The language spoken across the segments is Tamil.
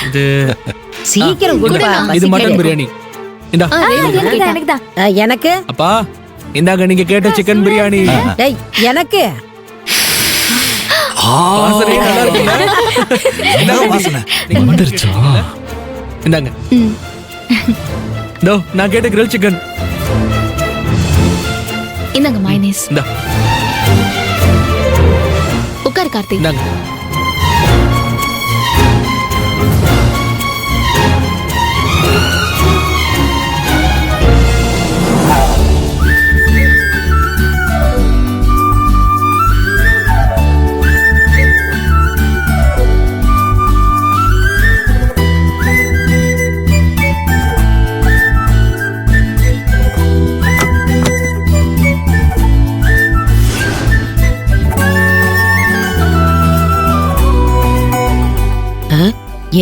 இது சீக்கிரம் கொடுப்பா. இது மட்டன் பிரியாணி. இந்தா. எனக்கு அப்பா இந்தாங்க நீங்க கேட்ட சிக்கன் பிரியாணி. டேய் எனக்கு வாசனை நல்லா இருக்குல்ல? வாசனை வந்துருச்சா? இந்தாங்க. நான் கேட்ட கிரில் சிக்கன். இந்தாங்க மைனஸ். இந்தா. உட்கார் கார்த்திக். இந்தாங்க.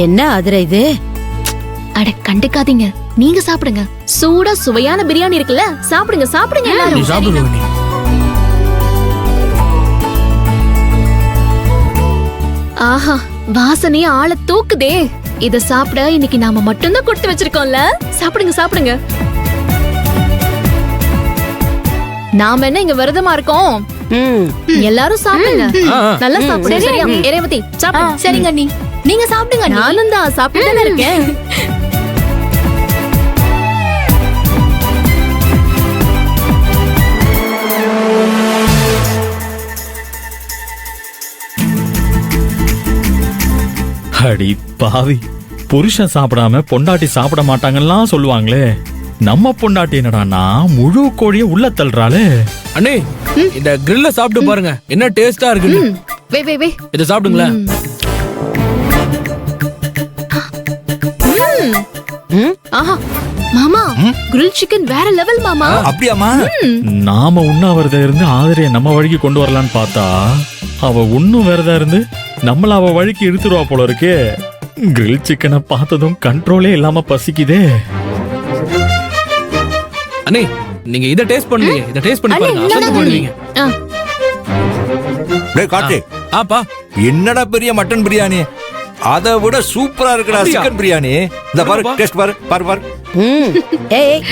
என்ன அதிர இது? அட கண்டுக்காதீங்க, நீங்க சாப்பிடுங்க. சூடா சுவையான பிரியாணி இருக்குல்ல, சாப்பிடுங்க சாப்பிடுங்க நீ எல்லாரும். சாப்பிடு ரோஹிணி. ஆஹா, வாசனையே ஆள தூக்குதே. இத சாப்பிட இன்னைக்கு நாம மட்டும்தான் கொடுத்து வச்சிருக்கோம்ல. சாப்பிடுங்க சாப்பிடுங்க. நாம என்ன இங்க விரதமா இருக்கோம்? எல்லாரும் சாப்பிடுங்க. நல்லா சாப்பிடுங்க. சரியா ரேவதி சாப்பிடு. சரிங்க அண்ணி, நீங்க சாப்பிடுங்க. நானும் தான் சாப்பிட்டு இருக்கேன். அடி பாவி, புருஷன் சாப்பிடாம பொண்டாட்டி சாப்பிட மாட்டாங்கலாம் சொல்லுவாங்களே. நம்ம பொண்டாட்டி என்னடான்னா முழு கோழிய உள்ள தள்ளுறாளே. அண்ணே இந்த கிரில்ல சாப்பிட்டு பாருங்க என்ன டேஸ்டா இருக்கு. வே வே வே, இத சாப்பிடுங்களா. ஆஹா மாமா, கிரில் சிக்கன் வேற லெவல் மாமா. அப்படியாமா? நாம உண்ணாவிரதம் இருந்து ஆதிரைய நம்ம வழிக்கு கொண்டு வரலான்னு பார்த்தா அவ உண்ணும் விரதம் இருந்து நம்மள அவ வழிக்கு இழுத்துருவா போல இருக்கே. கிரில் சிக்கனை பார்த்ததும் கண்ட்ரோலே இல்லாம பசிக்குதே. அண்ணே நீங்க இத டேஸ்ட் பண்ணுங்க. இத டேஸ்ட் பண்ணி பாருங்க. அசந்து போடுவீங்க. டேய் கார்த்தி, ஆப்பா என்னடா பெரிய மட்டன் பிரியாணி, அதை விட சூப்பரா இருக்குடா சிக்கன் பிரியாணி. இந்த பாரு, டேஸ்ட் பாரு பாரு பாரு. ஏய்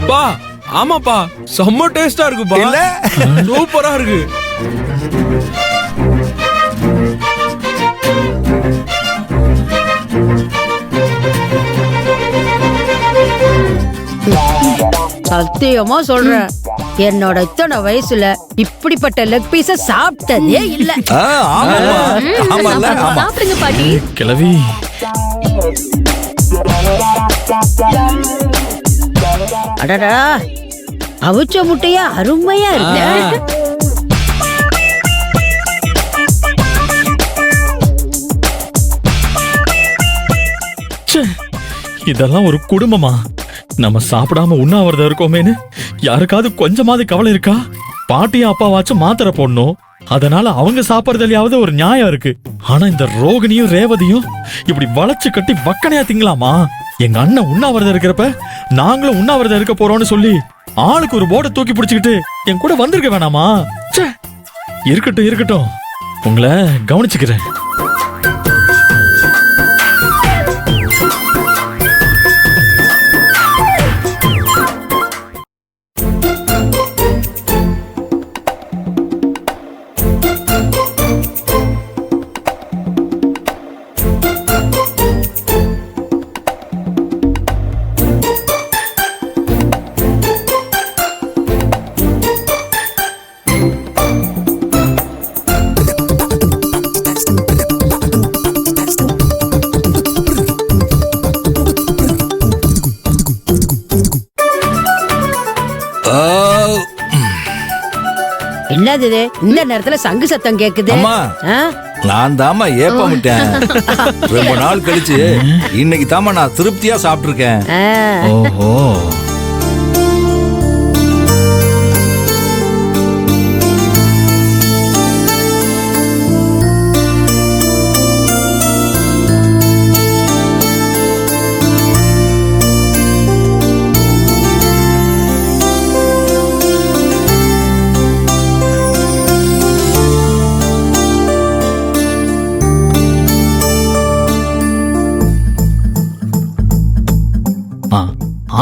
பா, ஆமாப்பா செம்ம டேஸ்டா இருக்குப்பா. இல்ல சூப்பரா இருக்கு. சத்தியமா சொல்றேன், என்னோட இத்தனை வயசுல இப்படிப்பட்ட லெக் பீஸ சாப்பிட்டதே இல்ல. ஆமாமா ஆமால ஆமா. சாப்பிடுங்க பாட்டி. கிளவி அடடா, அவிச்ச முட்டையா அருமையா இருக்கு. இதெல்லாம் ஒரு குடும்பமா? நம்ம சாப்பிடாம உண்ணாவிரதம் இருக்கோமேன்னு யாருக்காவது கொஞ்சமாவது கவலை இருக்கா? பாட்டியும் அப்பாவாச்சும் மாத்திரை போடணும், அதனால அவங்க சாப்பிடுறதுலயாவது ஒரு நியாயம் இருக்கு. ஆனா இந்த ரோகிணியும் ரேவதியும் இப்படி வளைச்சு கட்டி வக்கனையா திங்கலாமா? எங்க அண்ணன் உண்ணாவிரதம் இருக்கிறப்ப நாங்களும் உண்ணாவிரதம் இருக்க போறோம்னு சொல்லி ஆளுக்கு ஒரு போர்டை தூக்கி பிடிச்சுக்கிட்டு என் கூட வந்திருக்க வேணாமா? இருக்கட்டும் இருக்கட்டும், உங்களை கவனிச்சுக்கிறேன். என்னது இது? இந்த நேரத்துல சங்கு சத்தம் கேக்குது. அம்மா, நான் தாமா ஏப்பமிட்டேன். ரொம்ப நாள் கழிச்சு இன்னைக்கு தாமா நான் திருப்தியா சாப்பிட்டுருக்கேன். ஓஹோ,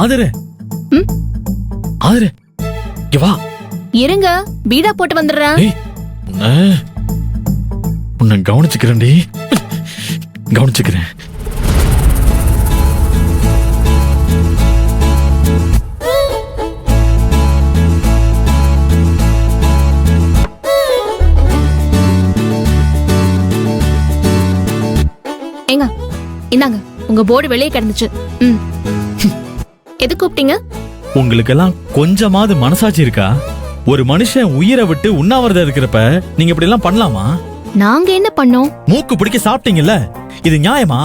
ஆதரே ம்? ஆதரே இங்க வா. இருங்க பீடா போட்டு வந்துடுறேன். ஏய், உன்னை கவனிச்சுக்கிறேன்டி, கவனிச்சுக்கிறேன். ஏங்க இந்தாங்க உங்க போர்டு வெளியே கிடந்துச்சு. ம். எது கூப்பிட்டீங்க? உங்களுக்கெல்லாம் கொஞ்சமாவது மனசாட்சி இருக்கா? ஒரு மனுஷன் உயிரை விட்டு உண்ணாவிரதம் இருக்கிறப்ப நீங்க இப்படி எல்லாம் பண்ணலாமா? நாங்க என்ன பண்ணோம்? மூக்கு பிடிக்க சாப்பிட்டீங்கல்ல, இது நியாயமா?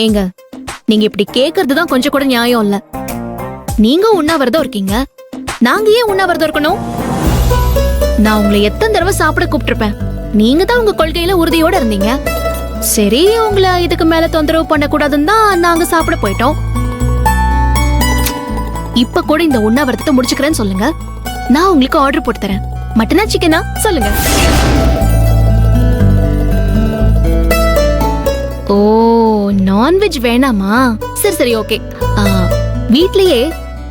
ஏங்க நீங்க இப்படி கேக்குறதுதான் கொஞ்சம் கூட நியாயம் இல்ல. நீங்க உண்ணாவிரதம் இருக்கீங்க, நாங்க ஏன் உண்ணாவிரதம் இருக்கணும்? நான் உங்களை எத்தனை தடவை சாப்பிட கூப்பிட்டிருப்பேன். நீங்க தான் உங்க கொள்கையில உறுதியோட இருந்தீங்க. சரி, உங்களை இதுக்கு மேல தொந்தரவு பண்ண கூடாதுன்னு தான் நாங்க சாப்பிட போயிட்டோம். இப்ப கூட இந்த உண்ணாவிரதத்தை முடிச்சுக்கிறேன்னு சொல்லுங்க, நான் உங்களுக்கு ஆர்டர் போட்டு தரேன். மட்டனா சிக்கனா சொல்லுங்க. ஓ, நான்வெஜ் வேணாமா? சரி சரி ஓகே. வீட்லயே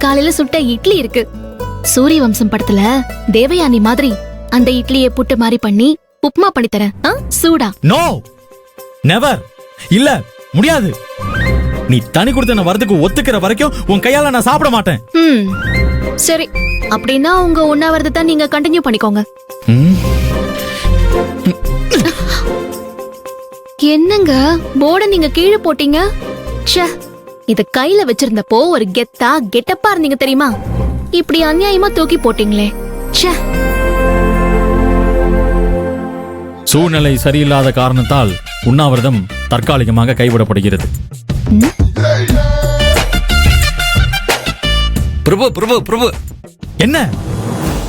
காலையில சுட்ட இட்லி இருக்கு. சூரிய வம்சம் படத்துல தேவயானி மாதிரி அந்த இட்லியை புட்டு மாதிரி பண்ணி உப்புமா பண்ணி தரேன். சூடா? No, never. இல்ல, முடியாது. நீ தனி கொடுத்த வரதுக்கு ஒத்துக்கிற வரைக்கும் உன் கையால நான் சாப்பிட மாட்டேன். சரி, அப்படின்னா உங்க உண்ணாவிரதத்தை நீங்க கண்டினியூ பண்ணிக்கோங்க. என்னங்க போர்டை நீங்க கீழே போட்டீங்க? ச்சே, இத கையில வச்சிருந்தப்போ ஒரு கெத்தா கெட்டப்பா இருந்தீங்க தெரியுமா? இப்படி அநியாயமா தூக்கி போட்டீங்களே. ச்சே. சூழ்நிலை சரியில்லாத காரணத்தால் உண்ணாவிரதம் தற்காலிகமாக கைவிடப்படுகிறது. பிரபு பிரபு பிரபு, என்ன?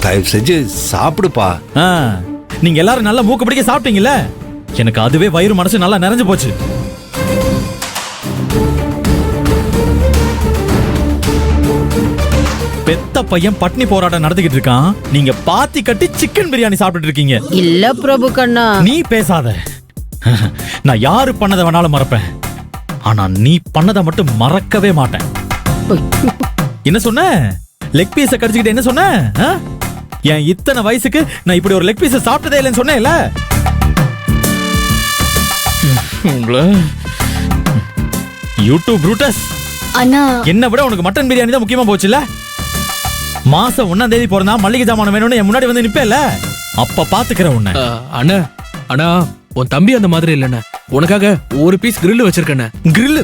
தயவு செஞ்சு சாப்பிடுப்பா. நீங்க எல்லாரும் நல்லா மூக்கு பிடிக்க சாப்பிட்டீங்கல்ல, எனக்கு அதுவே வயிறு மனசு நல்லா நிறைஞ்சு போச்சு. பெத்த பையன் பட்னி போராட்டம் நடத்திக்கிட்டு இருக்கான், நீங்க பாத்தி கட்டி சிக்கன் பிரியாணி சாப்பிட்டு இருக்கீங்க. இல்ல பிரபு கண்ணா, நீ பேசாத. நான் யாரு பண்ணதை வேணாலும் மறப்பேன், ஆனா நீ பண்ணதை மட்டும் மறக்கவே மாட்டேன். என்ன சொன்ன? லெக் பீஸ கடிச்சுக்கிட்டு என்ன சொன்ன? என் இத்தனை வயசுக்கு நான் இப்படி ஒரு லெக் பீஸ சாப்பிட்டதே இல்லைன்னு சொன்னேன்ல. உங்களை யூடியூப் ப்ரூட்டஸ், அண்ணா என்ன விட உனக்கு மட்டன் பிரியாணி தான் முக்கியமா போச்சுல. மாசம் 1ஆம் தேதி பிறந்தா மல்லிகை ஜாமான் வேணும்னு என் முன்னாடி வந்து நிப்பேல, அப்ப பாத்துக்கிறேன் உன்னை. அண்ணா அண்ணா, உன் தம்பி அந்த மாதிரி இல்லண்ணே. உனக்காக ஒரு பீஸ் கிரில் வச்சிருக்கேண்ணே. கிரில்?